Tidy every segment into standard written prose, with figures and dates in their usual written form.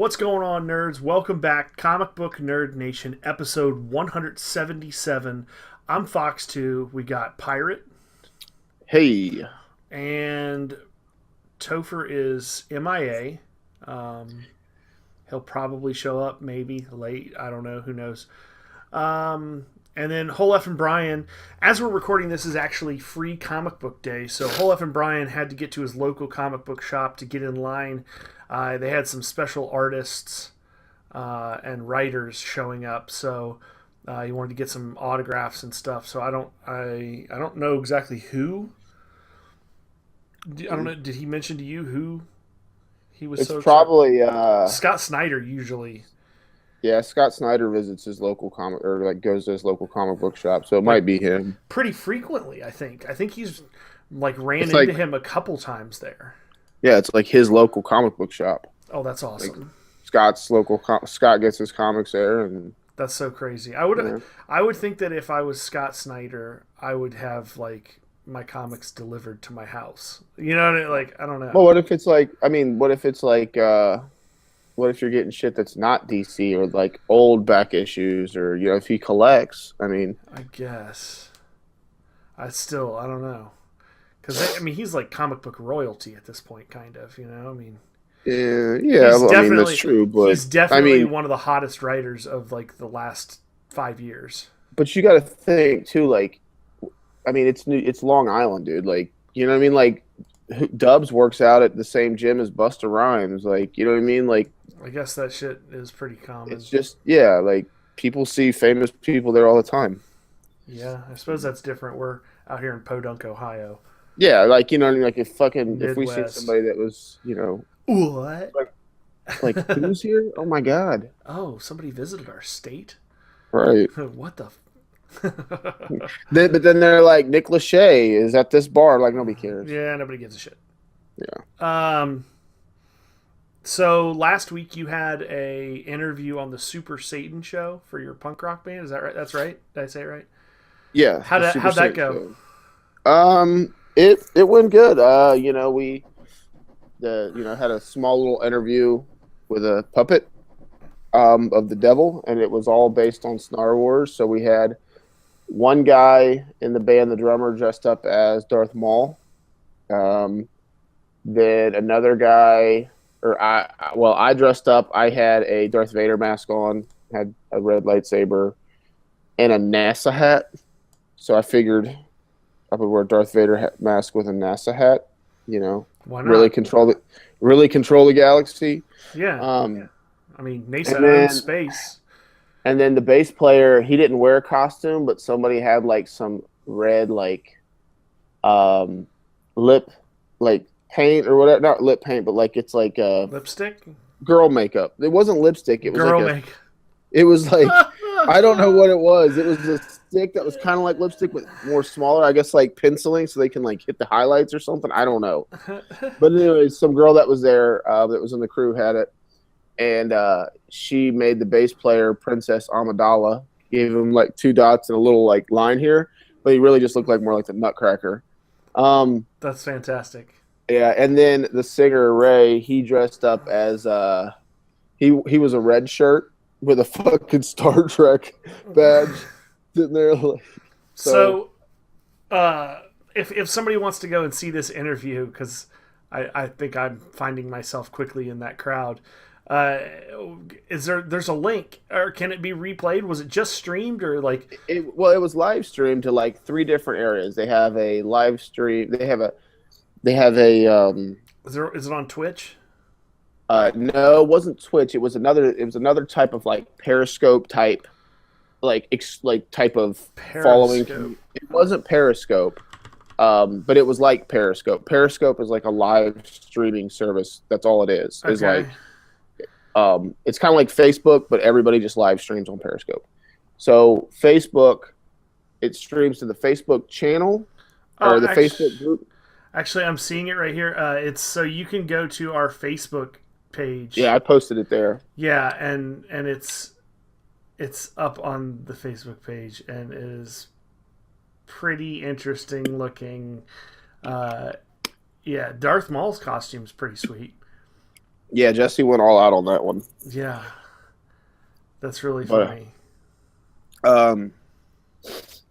What's going on, nerds? Welcome back, Comic Book Nerd Nation, episode 177. I'm Fox2. We got Pirate, Hey, and Topher is MIA. He'll probably show up, maybe late. I don't know. Who knows? And then Whole F and Brian, as we're recording this, is actually free comic book day. So Whole F and Brian had to get to his local comic book shop to get in line. They had some special artists and writers showing up, so he wanted to get some autographs and stuff. So I don't know exactly who. I don't know. Did he mention to you who he was it's so excited? probably Scott Snyder usually, yeah, Scott Snyder visits his local comic or like goes to his local comic book shop, so it like, might be him. pretty frequently. I think he's like ran It's into like him a couple times there. yeah, it's like his local comic book shop. Oh, that's Like awesome. Scott gets his comics there, and That's so crazy. I would yeah. I would think that if I was Scott Snyder, I would have like my comics delivered to my house. You know what I mean? Like, I don't Well, know. what if it's like? I mean, what if it's like? What if you're getting shit that's not DC or like old back issues or if he collects? I mean, I guess. I don't know. Cuz I mean he's like comic book royalty at this point kind of, you know? I mean, yeah. Well, I mean that's true, but he's I definitely mean, one of the hottest writers of like the last 5 years. but you got to think too, like. I mean, it's Long Island, dude. Like, you know what I mean? Like, Dubs works out at the same gym as Busta Rhymes. Like, you know what I mean? Like, I guess that shit is pretty it's common. just yeah. Like, people see famous people there all the time. Yeah, I suppose that's different. We're out here in Podunk, Ohio, Yeah, like you know what I mean? Like, if we seen Midwest. somebody that was What? like who's here? Oh my god! Oh, somebody visited our state? Right. What the? But then they're like Nick Lachey is at this bar. Like nobody cares. Yeah, nobody gives a shit. Yeah. Um. So last week you had a interview on the Super Satan show for your punk rock band. Is that right? That's right. Did I say it right? Yeah. How'd The that, Super how'd that Saiyans go? show. It went good. We had a small little interview with a puppet of the devil, and it was all based on Star Wars. So we had one guy in the band, the drummer, dressed up as Darth Maul. Then another guy, I dressed up. I had a Darth Vader mask on, had a red lightsaber, and a NASA hat. So I figured I would wear a Darth Vader mask with a NASA hat. You know, Why really not? control the galaxy. Yeah. Um, I mean, NASA and owns then space. and then the bass player, he didn't wear a costume, but somebody had like some red um lip like paint or whatever, not lip paint, but like it's like Lipstick? girl makeup. It wasn't lipstick. Girl make. It was like I don't know what it was. It was a stick that was kind of like lipstick, but more smaller. I guess like penciling, so they can like hit the highlights or something. I don't know. But anyways, some girl that was there, that was in the crew, had it, and she made the bass player Princess Amidala. Gave him like two dots and a little like line here, but he really just looked like more like the Nutcracker. That's fantastic. Yeah, and then the singer Ray, he dressed up as he was a red shirt with a fucking Star Trek badge sitting there. Like, so So, if somebody wants to go and see this interview, because I think I'm finding myself quickly in that crowd, uh, there's a link, or can it be replayed? Was it just streamed, or like? it was live streamed to like three different areas. They have a live stream. They have a Is it on Twitch? no, it wasn't Twitch. It was another type of like Periscope type like type of following. Periscope. It wasn't Periscope. But it was like Periscope. Periscope is like a live streaming service. That's all it is. Is Okay. like it's kind of like Facebook, but everybody just live streams on Periscope. So Facebook, it streams to the Facebook channel Oh, or the Facebook group. actually, I'm seeing it right here. It's so you can go to our Facebook page. Yeah, I posted it there. Yeah, and it's up on the Facebook page, and it is pretty interesting looking. Yeah, Darth Maul's costume's pretty sweet. Yeah, Jesse went all out on that one. Yeah, that's really But funny. um,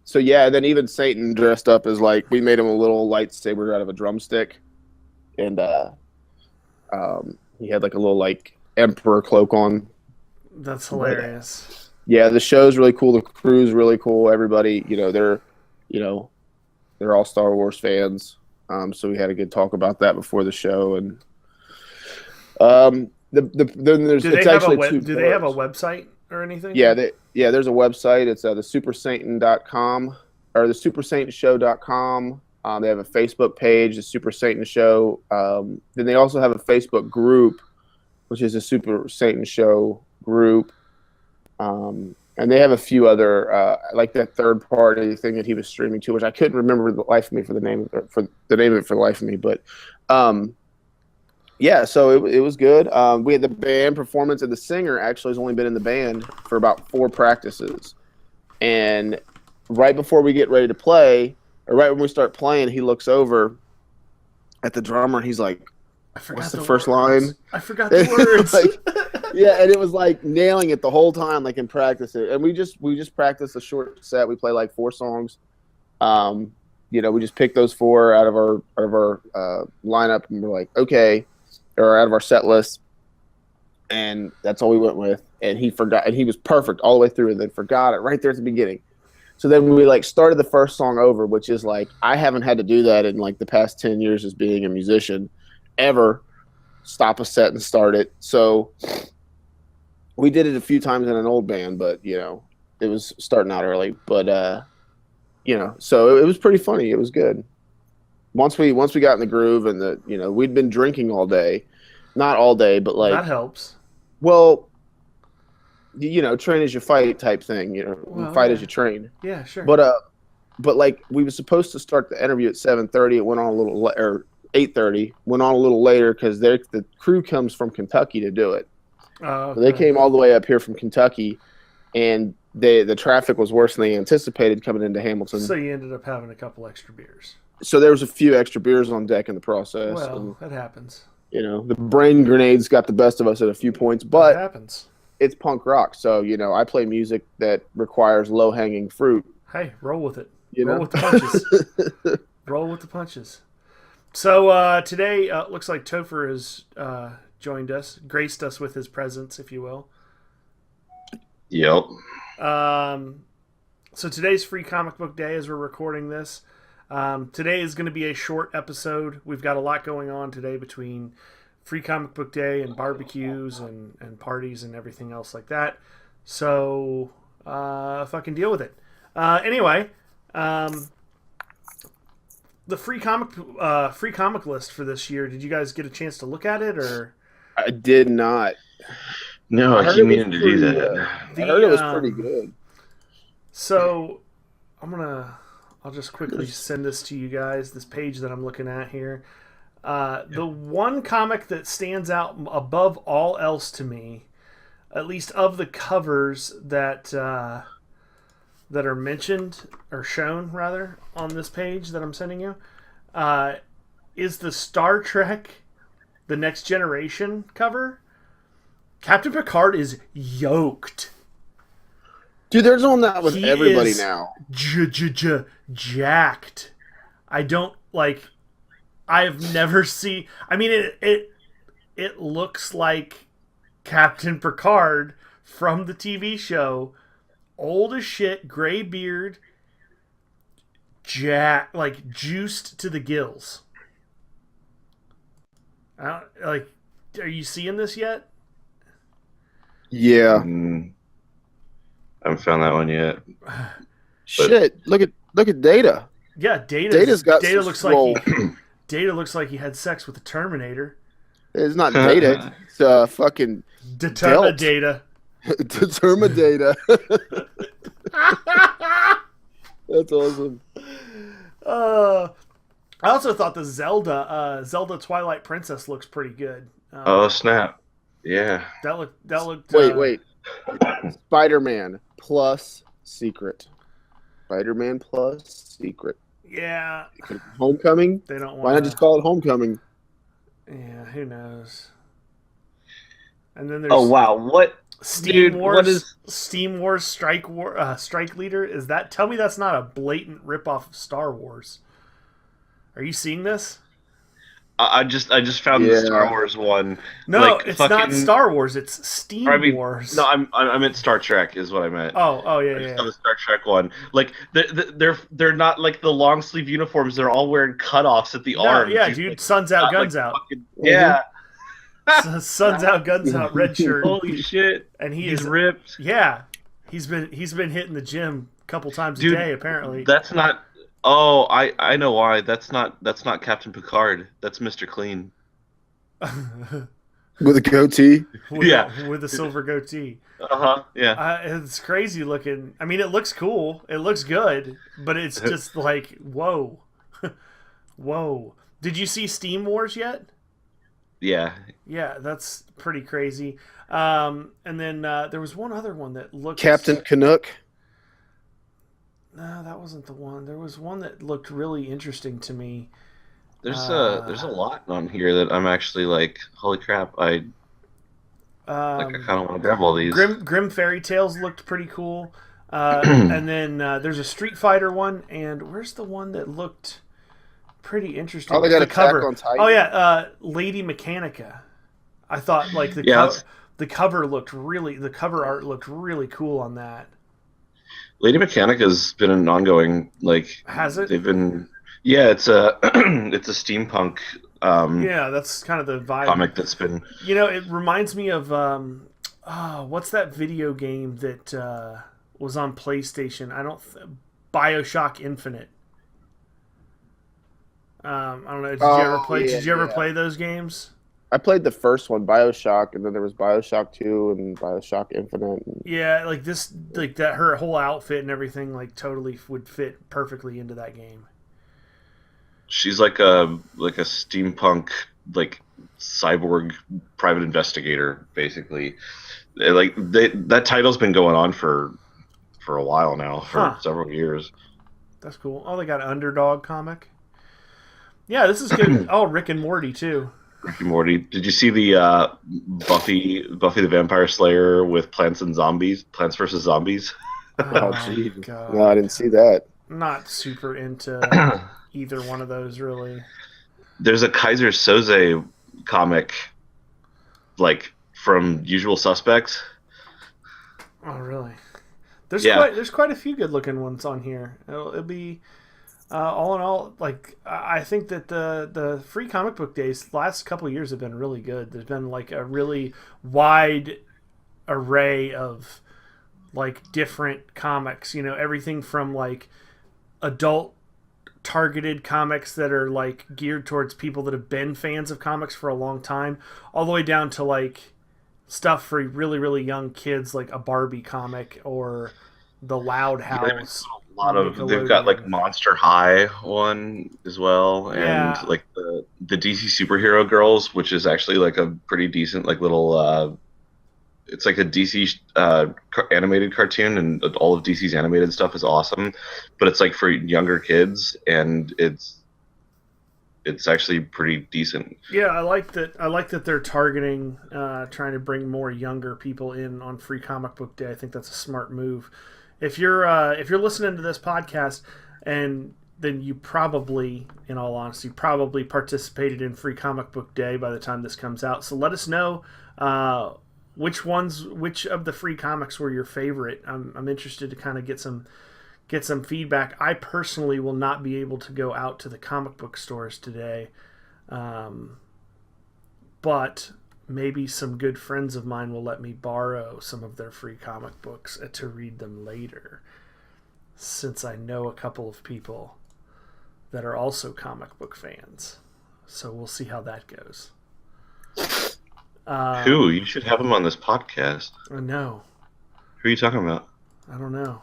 so yeah, then even Satan dressed up as like we made him a little lightsaber out of a drumstick, and he had like a little like emperor cloak on. That's But hilarious. yeah, the show's really cool. The crew's really cool. Everybody, you know, they're all Star Wars fans. So we had a good talk about that before the show, and then there's Do they it's have a actually web? two Do they have a parts. website or anything? There's a website. It's the supersatan.com or the supersatanshow.com. They have a Facebook page, the Super Satan Show. Then they also have a Facebook group, which is a Super Satan Show group. And they have a few other like that third party thing that he was streaming to, which I couldn't remember the life of me for the name of it for the life of me. But yeah, so it was good. We had the band performance, and the singer actually has only been in the band for about 4 practices. And right before we get ready to play, or right when we start playing, he looks over at the drummer and he's like, I forgot "What's the the first words. line?" I forgot the words. Yeah, and it was like nailing it the whole time, like in practice. And we just practiced a short set. We play like 4 songs. We just picked those 4 out of our lineup, and we're like, okay, or out of our set list, and that's all we went with. And he forgot, and he was perfect all the way through, and then forgot it right there at the beginning. So then we like started the first song over, which is like I haven't had to do that in like the past 10 years as being a musician, ever stop a set and start it. So we did it a few times in an old band, but it was starting out early. But so it was pretty funny. It was good. Once we got in the groove, and we'd been drinking all day, not all day, but Well, that like, helps. well, train as you fight type thing. Well, fight yeah. as you train. Yeah, sure. But like we were supposed to start the interview at 7:30. It went on a little or 8:30. Went on a little later because the crew comes from Kentucky to do it. Okay. So they came all the way up here from Kentucky, and the traffic was worse than they anticipated coming into Hamilton. So you ended up having a couple extra beers. So there was a few extra beers on deck in the process. Well, and, that happens. the brain grenades got the best of us at a few points, That but happens. it's punk rock. So, I play music that requires low hanging fruit. Hey, roll with it. Roll with the punches. Roll with the punches. So today, looks like Topher has joined us, graced us with his presence, if you will. Yep. So today's Free Comic Book Day as we're recording this. Today is going to be a short episode. We've got a lot going on today between Free Comic Book Day and barbecues and parties and everything else like that. So fucking deal with it. Anyway, the free comic list for this year. Did you guys get a chance to look at it, or? I did not. No, I keep meaning to do that. I heard it was pretty good. So I'll just quickly send this to you guys, this page that I'm looking at here. The one comic that stands out above all else to me, at least of the covers that are mentioned, or shown rather, on this page that I'm sending you, is the Star Trek The Next Generation cover. Captain Picard is yoked. Dude, they're doing that with everybody now. Jacked. I don't like. I've never seen. I mean, it looks like Captain Picard from the TV show, old as shit, gray beard, like juiced to the gills. Are you seeing this yet? Yeah. I haven't found that one yet. Shit! Look at Data. Yeah, Data. Data looks like Data looks like he had sex with the Terminator. It's not Data. It's fucking Data. Data. That's awesome. I also thought the Zelda Twilight Princess looks pretty good. Oh snap! Yeah. That looked. Wait. Spider-Man plus Secret. Spider-Man plus Secret. Yeah. Homecoming. They don't want. Why not just call it Homecoming? Yeah, who knows? And then there's Oh wow, what? Steam Dude, Wars. what is? Steam Wars Strike Leader? Is that? Tell me that's not a blatant ripoff of Star Wars. Are you seeing this? I just found the Star Wars one. No, Like it's not fucking. Star Wars. It's I Steam mean, Wars. no, I meant Star Trek is what I meant. Oh yeah, I just yeah. saw the Star Trek one. Like they're not like the long sleeve uniforms. They're all wearing cutoffs at the No, arms. yeah, He's, dude. like, Suns out, got, like, guns out. fucking, yeah. Suns out, guns out. Red shirt. Holy shit! And He's ripped. Yeah, he's been hitting the gym a couple times Dude, a day apparently. That's not. Oh, I know why. That's not Captain Picard. That's Mr. Clean. With a goatee. with a silver goatee. Yeah. It's crazy looking. I mean, it looks cool. It looks good, but it's just like whoa, whoa. Did you see Steam Wars yet? Yeah. Yeah, that's pretty crazy. And then there was one other one that looked Captain Canuck. No, that wasn't the one. There was one that looked really interesting to me. There's a lot on here that I'm actually like, holy crap! I kind of want to grab all these. Grim Fairy Tales looked pretty cool. And then there's a Street Fighter one, and where's the one that looked pretty interesting? Oh, they got the Attack cover. on Titan. Oh yeah, Lady Mechanica. I thought like the cover art looked really cool on that. Lady Mechanica's been an ongoing, like, Has it? They've been, yeah. It's a it's a steampunk. Yeah, that's kind of the vibe. Comic that's been. You know, it reminds me of what's that video game that was on PlayStation? BioShock Infinite. I don't know. Did you ever play? Did you ever play those games? I played the first one, BioShock, and then there was BioShock 2 and BioShock Infinite. Yeah, like this, like that. Her whole outfit and everything, like totally would fit perfectly into that game. She's like a steampunk, like, cyborg private investigator, basically. That title's been going on for a while now, for several years. That's cool. Oh, they got an Underdog comic. Yeah, this is good. Oh, Rick and Morty too. Rick and Morty. Did you see the Buffy the Vampire Slayer with Plants vs. Zombies? Oh, gee. No, I didn't see that. Not super into either one of those, really. There's a Kaiser Soze comic, like, from Usual Suspects. Oh, really? There's quite a few good looking ones on here. It'll be all in all, like, I think that the free comic book days the last couple of years have been really good. There's been like a really wide array of like different comics. You know, everything from like adult targeted comics that are like geared towards people that have been fans of comics for a long time, all the way down to like stuff for really, really young kids, like a Barbie comic or the Loud House. They've got like Monster High one as well, and like the DC Superhero Girls, which is actually like a pretty decent like little it's like a DC animated cartoon, and all of DC's animated stuff is awesome, but it's like for younger kids, and it's actually pretty decent. Yeah, I like that they're targeting, trying to bring more younger people in on Free Comic Book Day. I think that's a smart move. If you're listening to this podcast, and then you probably, in all honesty, probably participated in Free Comic Book Day by the time this comes out. So let us know which of the free comics were your favorite. I'm interested to kind of get some feedback. I personally will not be able to go out to the comic book stores today, but maybe some good friends of mine will let me borrow some of their free comic books to read them later, since I know a couple of people that are also comic book fans. So we'll see how that goes. Who? You should have them on this podcast. I know. Who are you talking about? I don't know.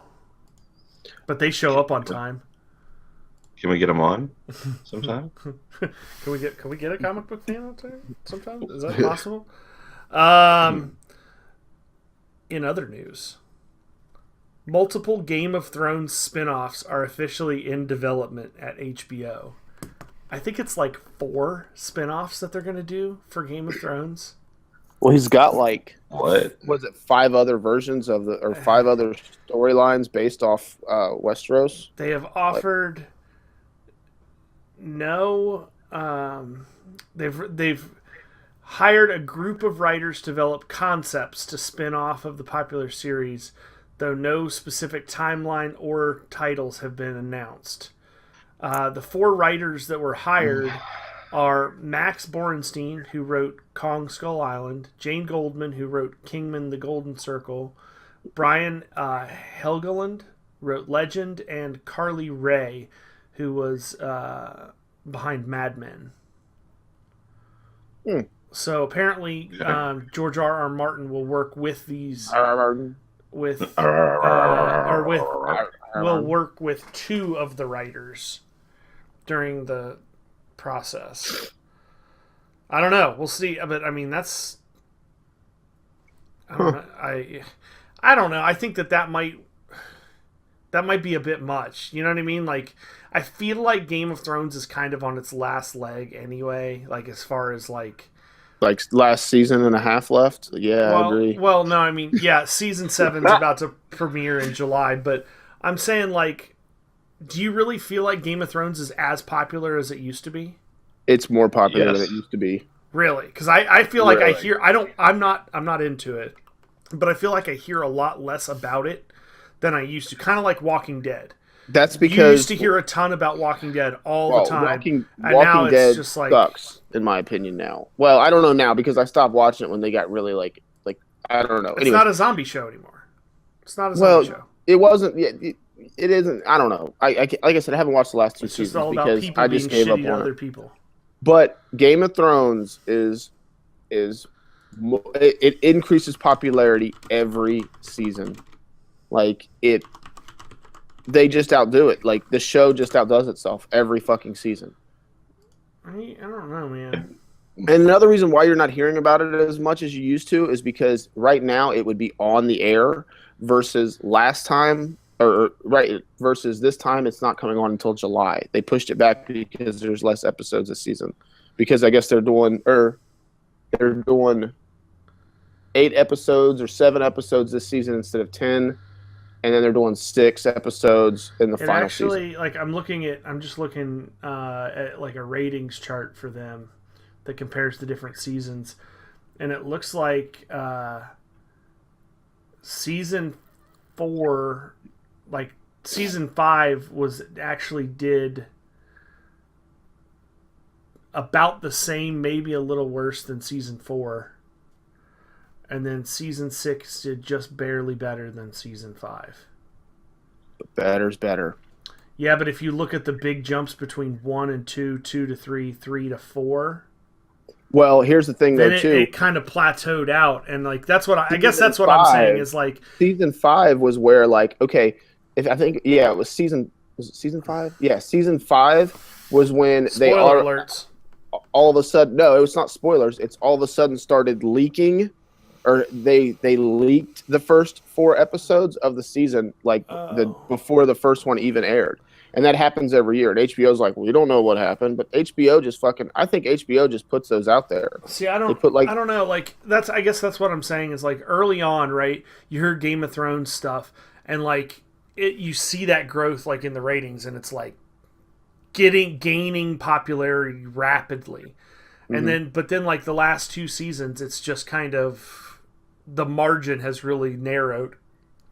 But they show up on time. Can we get them on sometime? Can we get a comic book fan on time sometime? Is that possible? In other news, multiple Game of Thrones spin-offs are officially in development at HBO. I think it's like 4 spin-offs that they're going to do for Game of Thrones. Well, he's got like What? was it 5 other versions of or 5 other storylines based off Westeros? They have offered no. They've hired a group of writers to develop concepts to spin off of the popular series, though no specific timeline or titles have been announced. The 4 writers that were hired are Max Borenstein, who wrote Kong Skull Island, Jane Goldman, who wrote Kingman the Golden Circle, Brian Helgeland wrote Legend, and Carly Ray, who was behind Mad Men. So apparently, George R.R. Martin will work with these will work with 2 of the writers during the process. I don't know. We'll see. But I mean, that's I don't know. I don't know. I think that might be a bit much. You know what I mean? Like, I feel like Game of Thrones is kind of on its last leg anyway. Like, as far as like last season and a half left. Yeah, I agree. Well, no, I mean, yeah, season 7's about to premiere in July, but I'm saying, like, do you really feel like Game of Thrones is as popular as it used to be? It's more popular than it used to be. Really? Because I feel like I hear I'm not into it, but I feel like I hear a lot less about it than I used to. Kind of like Walking Dead. That's because you used to hear a ton about Walking Dead all the time. Walking Dead just sucks, in my opinion. Now, well, I don't know now because I stopped watching it when they got really like I don't know. It's not a zombie show anymore. It's not a zombie show. It wasn't. It isn't. I don't know. I like I said, I haven't watched the last 2 seasons because I just gave up on other it. People. But Game of Thrones it increases popularity every season. Like they just outdo it. Like the show just outdoes itself every fucking season. I don't know, man. And another reason why you're not hearing about it as much as you used to is because right now it would be on the air versus last time, versus this time it's not coming on until July. They pushed it back because there's less episodes this season. Because I guess they're doing 8 episodes or 7 episodes this season instead of 10. And then they're doing 6 episodes in the final season. Like I'm just looking at like a ratings chart for them that compares the different seasons, and it looks like season 4, like season 5 was actually did about the same, maybe a little worse than season 4. And then season 6 did just barely better than season 5. But better's better. Yeah, but if you look at the big jumps between 1 and 2, 2 to 3, 3 to 4. Well, here's the thing, though, too. It kind of plateaued out, and like that's what I guess that's what I'm saying is like season 5 was where like okay, if I think it was season 5? Yeah, season 5 was when Spoiler alerts. All of a sudden, no, it was not spoilers. It's all of a sudden started leaking. Or they leaked the first 4 episodes of the season before the first one even aired, and that happens every year. And HBO's like, we don't know what happened, but HBO just I think HBO just puts those out there. See, I don't know. Like I guess that's what I'm saying is like early on, right? You heard Game of Thrones stuff, and like you see that growth like in the ratings, and it's like gaining popularity rapidly, and but then like the last 2 seasons, it's just kind of. The margin has really narrowed.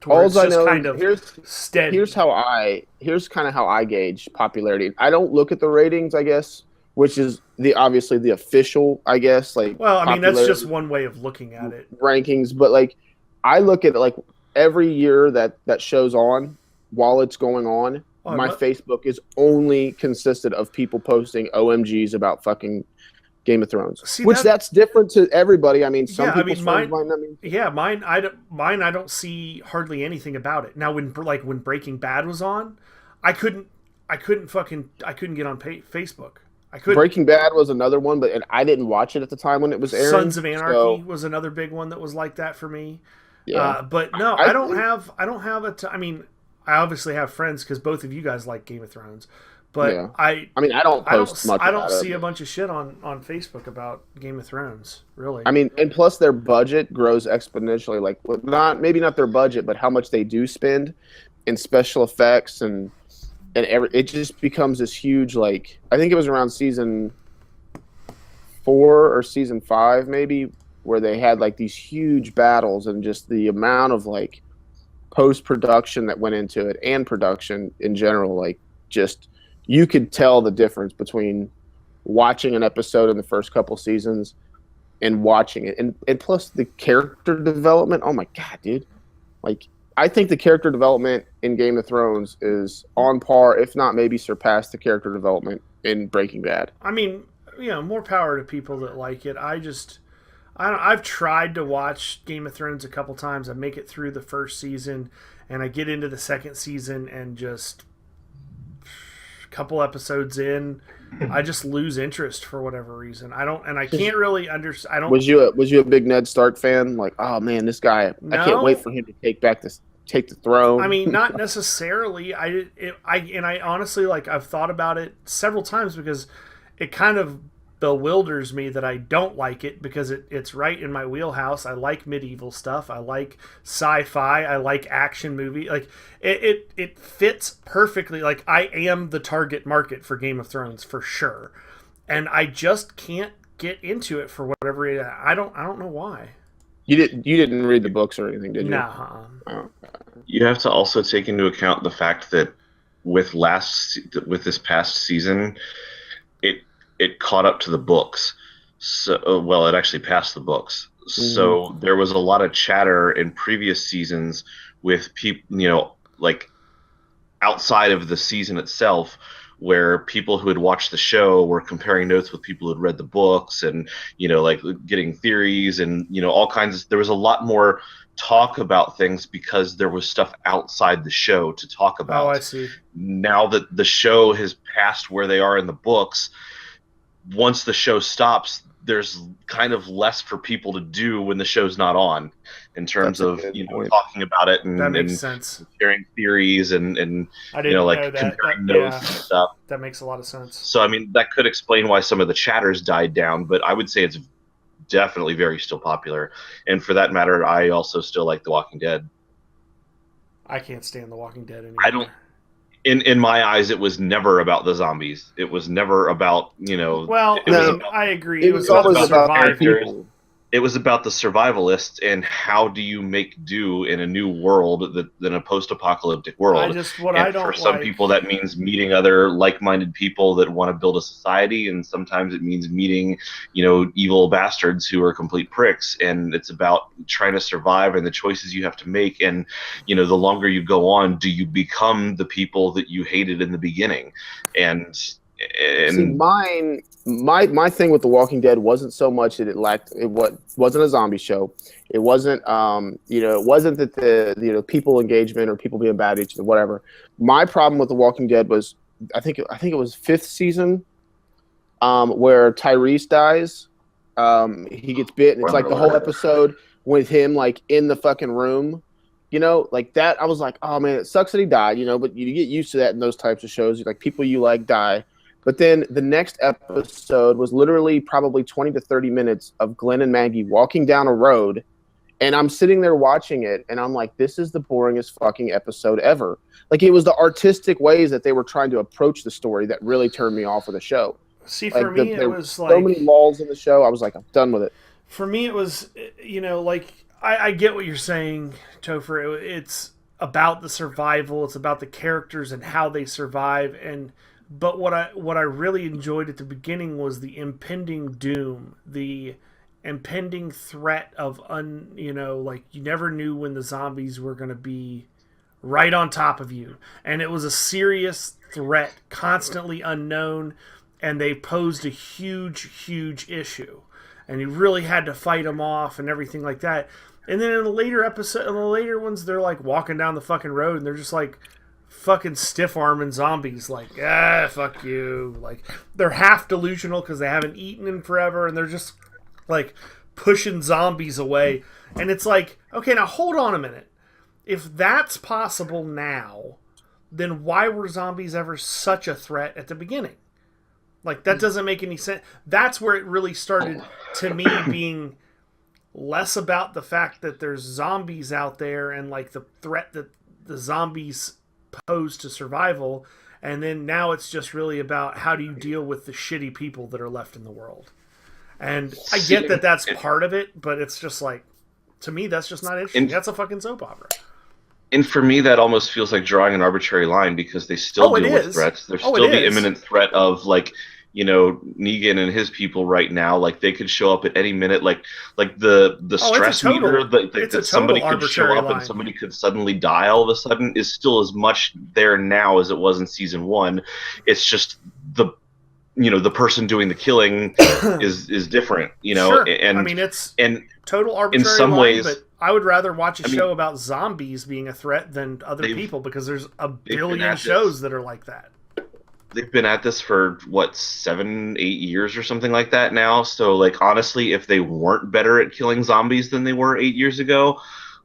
All I know, kind of steady. Here's kind of how I gauge popularity. I don't look at the ratings, I guess, which is obviously the official, I guess. Like, well, I mean, that's just one way of looking at it. Rankings, but like, I look at it like every year that show's on while it's going on. My Facebook is only consisted of people posting OMGs about fucking Game of Thrones, that's different to everybody. I mean, some people's friends might not mean. Yeah, mine. I don't see hardly anything about it now. When Breaking Bad was on, I couldn't get on Facebook. I couldn't. Breaking Bad was another one, but I didn't watch it at the time when it was airing. Sons of Anarchy was another big one that was like that for me. Yeah, but no, I don't have it. I mean, I obviously have friends because both of you guys like Game of Thrones. But Yeah. I mean, I don't post much I don't about see it. a bunch of shit on Facebook about Game of Thrones, really. I mean, and plus their budget grows exponentially. Like, maybe not their budget, but how much they do spend in special effects and it just becomes this huge. Like, I think it was around season 4 or season 5, maybe, where they had like these huge battles and just the amount of like post production that went into it and production in general. Like, just you could tell the difference between watching an episode in the first couple seasons and watching it, and plus the character development. Oh my god, dude! Like, I think the character development in Game of Thrones is on par, if not maybe surpassed the character development in Breaking Bad. I mean, more power to people that like it. I've tried to watch Game of Thrones a couple times. I make it through the first season, and I get into the second season, and just a couple episodes in, I just lose interest for whatever reason. I can't really understand. I don't. Was you a big Ned Stark fan? Like, oh man, this guy! No. I can't wait for him to take the throne. I mean, not necessarily. I honestly, like, I've thought about it several times because it kind of bewilders me that I don't like it, because it's right in my wheelhouse. I like medieval stuff. I like sci-fi. I like action movie. Like, it fits perfectly. Like, I am the target market for Game of Thrones for sure, and I just can't get into it for whatever reason. I don't know why. You didn't read the books or anything, did you? Nah. Oh. You have to also take into account the fact that with this past season, it caught up to the books. So, well, it actually passed the books. Mm-hmm. So there was a lot of chatter in previous seasons with people, like outside of the season itself, where people who had watched the show were comparing notes with people who had read the books, and like getting theories and all kinds of. There was a lot more talk about things because there was stuff outside the show to talk about. Oh, I see. Now that the show has passed where they are in the books, once the show stops, there's kind of less for people to do when the show's not on, in terms of talking about it and, that makes sense. Sharing theories and I didn't like know that. comparing notes and stuff. That makes a lot of sense. So I mean, that could explain why some of the chatters died down, but I would say it's definitely very still popular. And for that matter, I also still like The Walking Dead. I can't stand The Walking Dead anymore. I don't. In my eyes, it was never about the zombies. It was never about, Well, I agree. It was always about characters. It was about the survivalists and how do you make do in a new world in a post-apocalyptic world. For some people, that means meeting other like-minded people that want to build a society, and sometimes it means meeting, evil bastards who are complete pricks. And it's about trying to survive and the choices you have to make. And the longer you go on, do you become the people that you hated in the beginning? And see, my thing with The Walking Dead wasn't so much that it wasn't a zombie show. It wasn't it wasn't that the people engagement or people being bad at each other, whatever. My problem with The Walking Dead was I think it was 5th season, where Tyrese dies. He gets bit, and it's like the whole episode with him like in the fucking room. Like that. I was like, oh man, it sucks that he died. But you get used to that in those types of shows. Like, people you like die. But then the next episode was literally probably 20 to 30 minutes of Glenn and Maggie walking down a road, and I'm sitting there watching it, and I'm like, this is the boringest fucking episode ever. Like, it was the artistic ways that they were trying to approach the story that really turned me off of the show. See, for me, it was like so many lulls in the show. I was like, I'm done with it. For me, it was, like, I get what you're saying, Topher. It's about the survival. It's about the characters and how they survive. But what I really enjoyed at the beginning was the impending doom, the impending threat of like, you never knew when the zombies were going to be right on top of you, and it was a serious threat, constantly unknown, and they posed a huge issue, and you really had to fight them off and everything like that. And then in the later ones, they're like walking down the fucking road, and they're just like fucking stiff arming zombies, like, fuck you. Like, they're half delusional because they haven't eaten in forever, and they're just like pushing zombies away. And it's like, okay, now hold on a minute. If that's possible now, then why were zombies ever such a threat at the beginning? Like, that doesn't make any sense. That's where it really started, to me, being less about the fact that there's zombies out there and, like, the threat that the zombies pose to survival. And then now it's just really about how do you deal with the shitty people that are left in the world. And I get that that's part of it, but it's just like, to me, that's just not interesting. That's a fucking soap opera. And for me, that almost feels like drawing an arbitrary line because they still deal with threats. There's still the imminent threat of, like, Negan and his people right now. Like, they could show up at any minute. Like the stress meter that somebody could show up and somebody could suddenly die all of a sudden is still as much there now as it was in season 1. It's just the person doing the killing is different. Sure. And I mean, it's total arbitrary in some ways, but I would rather watch a show about zombies being a threat than other people, because there's a billion shows that are like that. They've been at this for 7-8 years or something like that now. So, like, honestly, if they weren't better at killing zombies than they were 8 years ago,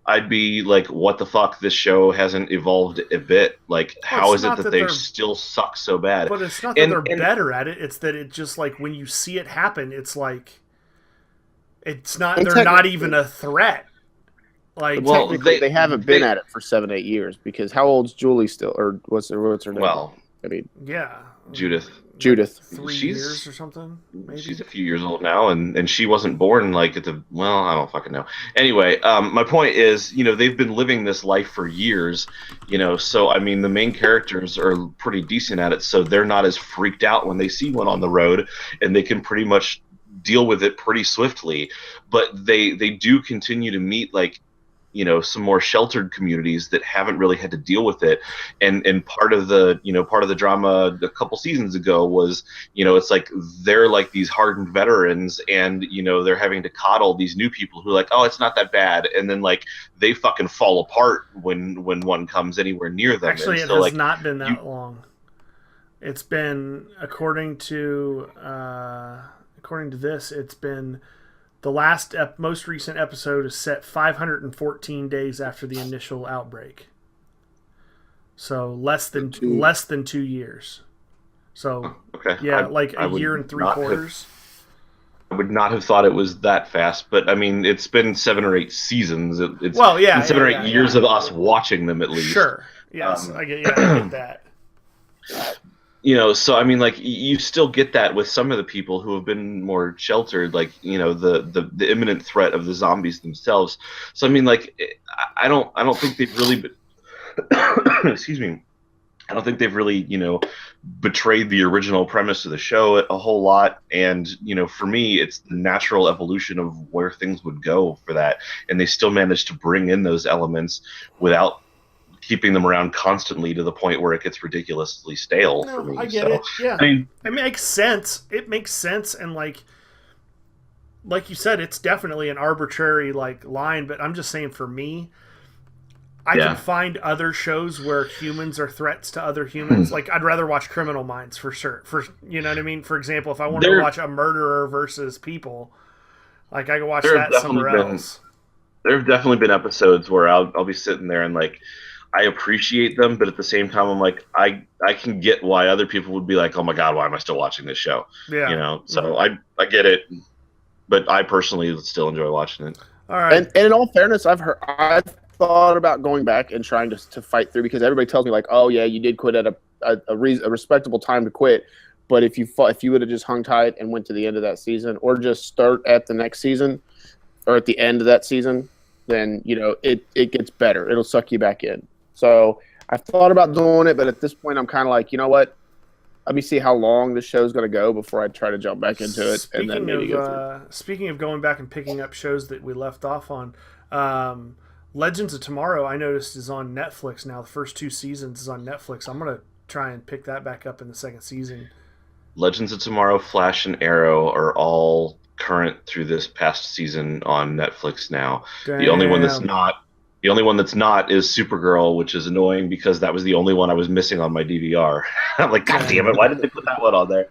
I'd be like, what the fuck? This show hasn't evolved a bit. Like, how is it that they still suck so bad? But it's not that they're better at it. It's that it just, like, when you see it happen, it's like, it's not, they're not even a threat. Like, well, they haven't been at it for 7-8 years, because how old's Julie still? Or what's her name? Well, I mean, yeah. Judith. 3 years or something, maybe. She's a few years old now, and she wasn't born, like, I don't fucking know. Anyway, my point is, they've been living this life for years, so, I mean, the main characters are pretty decent at it, so they're not as freaked out when they see one on the road, and they can pretty much deal with it pretty swiftly. But they do continue to meet, like, some more sheltered communities that haven't really had to deal with it. And part of the drama a couple seasons ago was, it's like they're like these hardened veterans, and, they're having to coddle these new people who are like, oh, it's not that bad. And then, like, they fucking fall apart when one comes anywhere near them. Actually, it has not been that long. It's been, according to this, it's been, the most recent episode is set 514 days after the initial outbreak. So less than 2 years. So okay. Yeah, like a year and 3 quarters. I would not have thought it was that fast, but I mean, it's been 7 or 8 seasons. It's been 7 or 8 years of us watching them, at least. Sure. Yes, I get that. So I mean, like, you still get that with some of the people who have been more sheltered, like, the imminent threat of the zombies themselves. So I mean, like, I don't think they've really excuse me. I don't think they've really, betrayed the original premise of the show a whole lot. And, for me, it's the natural evolution of where things would go for that. And they still managed to bring in those elements without keeping them around constantly to the point where it gets ridiculously stale for me. I get it. Yeah. I mean, it makes sense. It makes sense. And like you said, it's definitely an arbitrary, like, line, but I'm just saying, for me, I can find other shows where humans are threats to other humans. Like, I'd rather watch Criminal Minds for sure. You know what I mean? For example, if I wanted to watch a murderer versus people, like, I could watch that somewhere else. There have definitely been episodes where I'll be sitting there and, like, I appreciate them, but at the same time, I'm like, I can get why other people would be like, oh my God, why am I still watching this show? Yeah. So I get it, but I personally still enjoy watching it. All right. And in all fairness, I've thought about going back and trying to fight through, because everybody tells me, like, oh yeah, you did quit at a respectable time to quit. But if you would have just hung tight and went to the end of that season, or just start at the next season or at the end of that season, then, it gets better. It'll suck you back in. So I've thought about doing it, but at this point, I'm kind of like, you know what? Let me see how long this show's going to go before I try to jump back into it. And then maybe go through. Speaking of going back and picking up shows that we left off on, Legends of Tomorrow, I noticed, is on Netflix now. The first 2 seasons is on Netflix. I'm going to try and pick that back up in the second season. Legends of Tomorrow, Flash, and Arrow are all current through this past season on Netflix now. Damn. The only one that's not is Supergirl, which is annoying because that was the only one I was missing on my DVR. I'm like, God damn it, why did they put that one on there?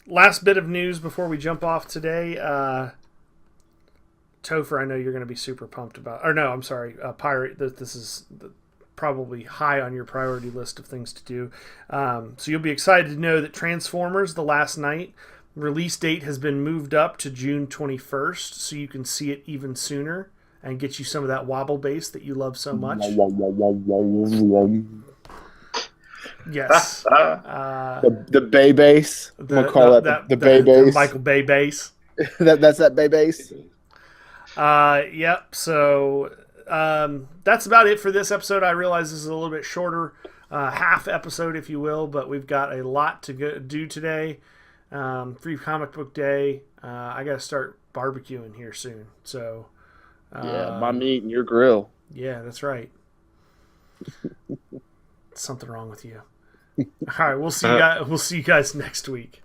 Last bit of news before we jump off today. Topher, I know you're going to be super pumped about. Or no, I'm sorry, Pirate. This is probably high on your priority list of things to do. So you'll be excited to know that Transformers: The Last Knight release date has been moved up to June 21st, so you can see it even sooner and get you some of that wobble bass that you love so much. Yes. The Bay bass. I'm going to call that the Bay bass. The Michael Bay bass. That's that Bay bass. Yep. So that's about it for this episode. I realize this is a little bit shorter, half episode, if you will, but we've got a lot to do today. Free Comic Book Day. I got to start barbecuing here soon. So yeah, my meat and your grill. Yeah, that's right. Something wrong with you. All right, we'll see you guys next week.